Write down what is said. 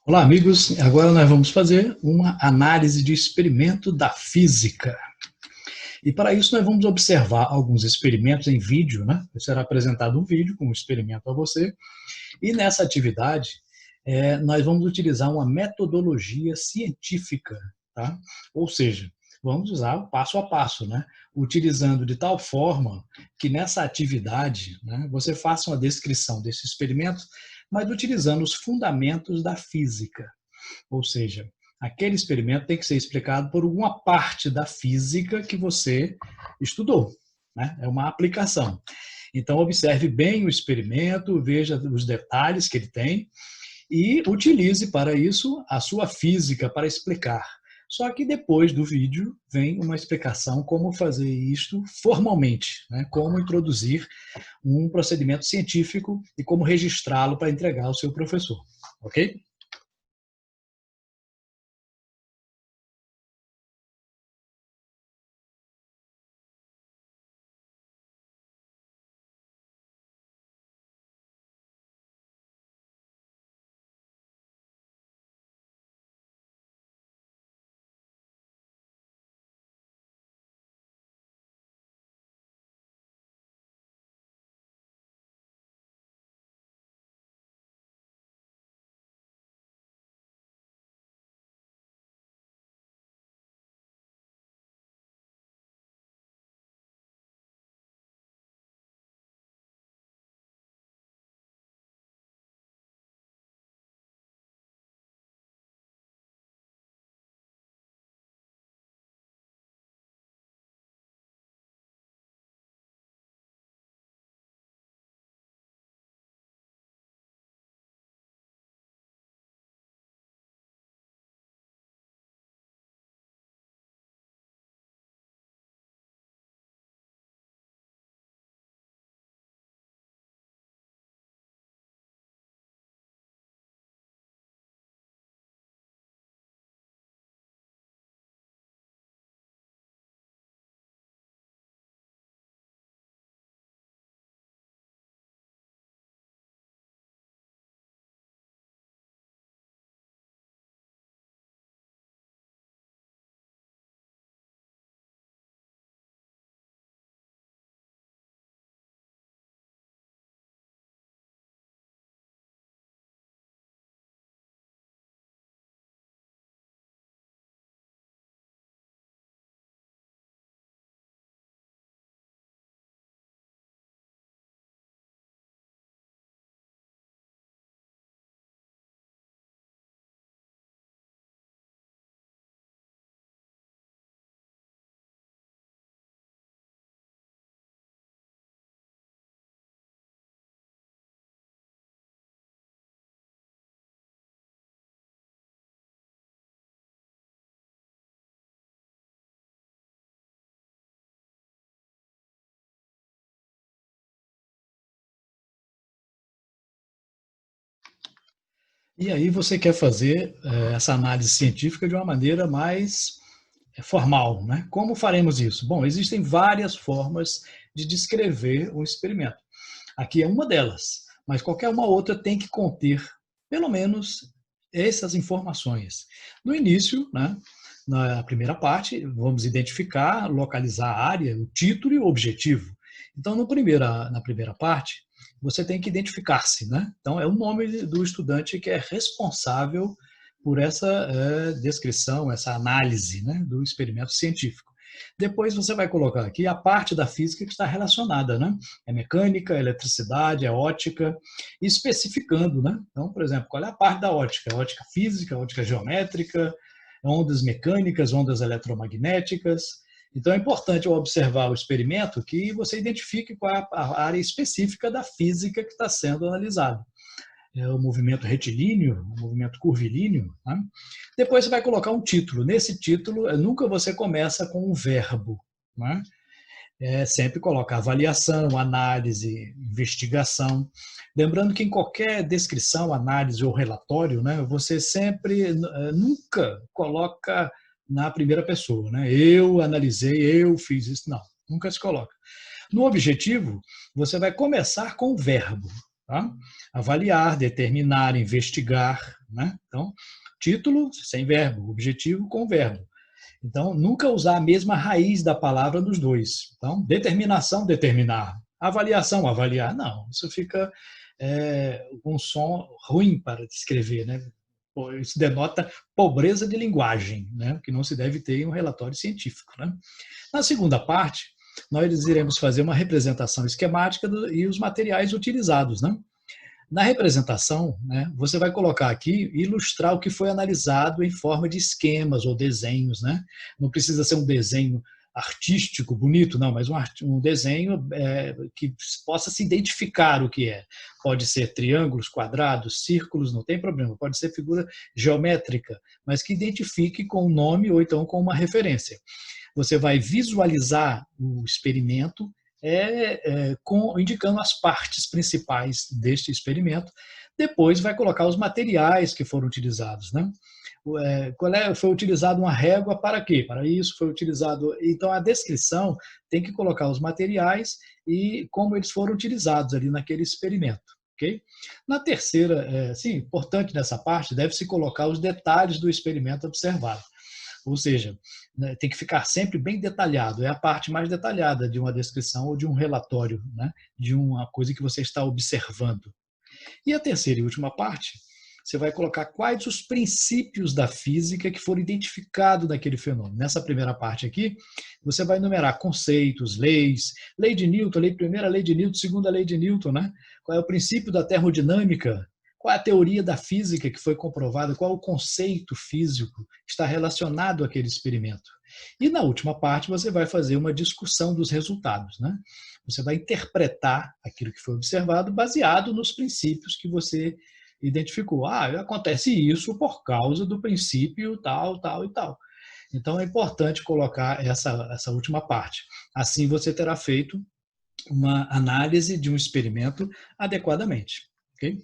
Olá, amigos. Agora nós vamos fazer uma análise de experimento da física. E para isso nós vamos observar alguns experimentos em vídeo, né? Será apresentado um vídeo com um experimento a você. E nessa atividade, nós vamos utilizar uma metodologia científica, tá? Ou seja, vamos usar o passo a passo, né? Utilizando de tal forma que nessa atividade, né, você faça uma descrição desse experimento, mas utilizando os fundamentos da física. Ou seja, aquele experimento tem que ser explicado por uma parte da física que você estudou, né? É uma aplicação. Então, observe bem o experimento, veja os detalhes que ele tem e utilize para isso a sua física para explicar. Só que depois do vídeo vem uma explicação como fazer isto formalmente, né? Como introduzir um procedimento científico e como registrá-lo para entregar ao seu professor, ok? E aí você quer fazer essa análise científica de uma maneira mais formal, né? Como faremos isso? Bom, existem várias formas de descrever um experimento. Aqui é uma delas, mas qualquer uma outra tem que conter, pelo menos, essas informações. No início, né, na primeira parte, vamos identificar, localizar a área, o título e o objetivo. Então, na primeira parte, você tem que identificar-se, né? Então, é o nome do estudante que é responsável por essa descrição, essa análise, né, do experimento científico. Depois você vai colocar aqui a parte da física que está relacionada, né? É mecânica, é eletricidade, é ótica, especificando, né? Então, por exemplo, qual é a parte da ótica? É ótica física, ótica geométrica, ondas mecânicas, ondas eletromagnéticas. Então, é importante ao observar o experimento que você identifique qual é a área específica da física que está sendo analisada. É o movimento retilíneo, o movimento curvilíneo. Né? Depois você vai colocar um título. Nesse título, nunca você começa com um verbo. Né? Sempre coloca avaliação, análise, investigação. Lembrando que em qualquer descrição, análise ou relatório, né, você sempre, nunca coloca na primeira pessoa. Né? Eu analisei, eu fiz isso. Não, nunca se coloca. No objetivo, você vai começar com o verbo. Tá? Avaliar, determinar, investigar. Né? Então, título sem verbo, objetivo com verbo. Então, nunca usar a mesma raiz da palavra nos dois. Então, determinação, determinar. Avaliação, avaliar. Não, isso fica um som ruim para descrever, né? Isso denota pobreza de linguagem, né? Que não se deve ter em um relatório científico. Né? Na segunda parte, nós iremos fazer uma representação esquemática e os materiais utilizados. Né? Na representação, né, você vai colocar aqui, ilustrar o que foi analisado em forma de esquemas ou desenhos. Né? Não precisa ser um desenho artístico, bonito, não, mas um desenho que possa se identificar o que é. Pode ser triângulos, quadrados, círculos, não tem problema. Pode ser figura geométrica, mas que identifique com o nome ou então com uma referência. Você vai visualizar o experimento indicando as partes principais deste experimento. Depois vai colocar os materiais que foram utilizados. Né? Foi utilizado uma régua para quê? Para isso foi utilizado. Então, a descrição tem que colocar os materiais e como eles foram utilizados ali naquele experimento. Okay? Na terceira, importante nessa parte, deve-se colocar os detalhes do experimento observado. Ou seja, né, tem que ficar sempre bem detalhado. É a parte mais detalhada de uma descrição ou de um relatório, né, de uma coisa que você está observando. E a terceira e última parte, você vai colocar quais os princípios da física que foram identificados naquele fenômeno. Nessa primeira parte aqui, você vai enumerar conceitos, leis, lei de Newton, primeira lei de Newton, segunda lei de Newton, né? Qual é o princípio da termodinâmica, qual é a teoria da física que foi comprovada, qual é o conceito físico que está relacionado àquele experimento. E na última parte você vai fazer uma discussão dos resultados. Né? Você vai interpretar aquilo que foi observado baseado nos princípios que você identificou. Acontece isso por causa do princípio tal, tal e tal. Então é importante colocar essa última parte. Assim você terá feito uma análise de um experimento adequadamente. Ok?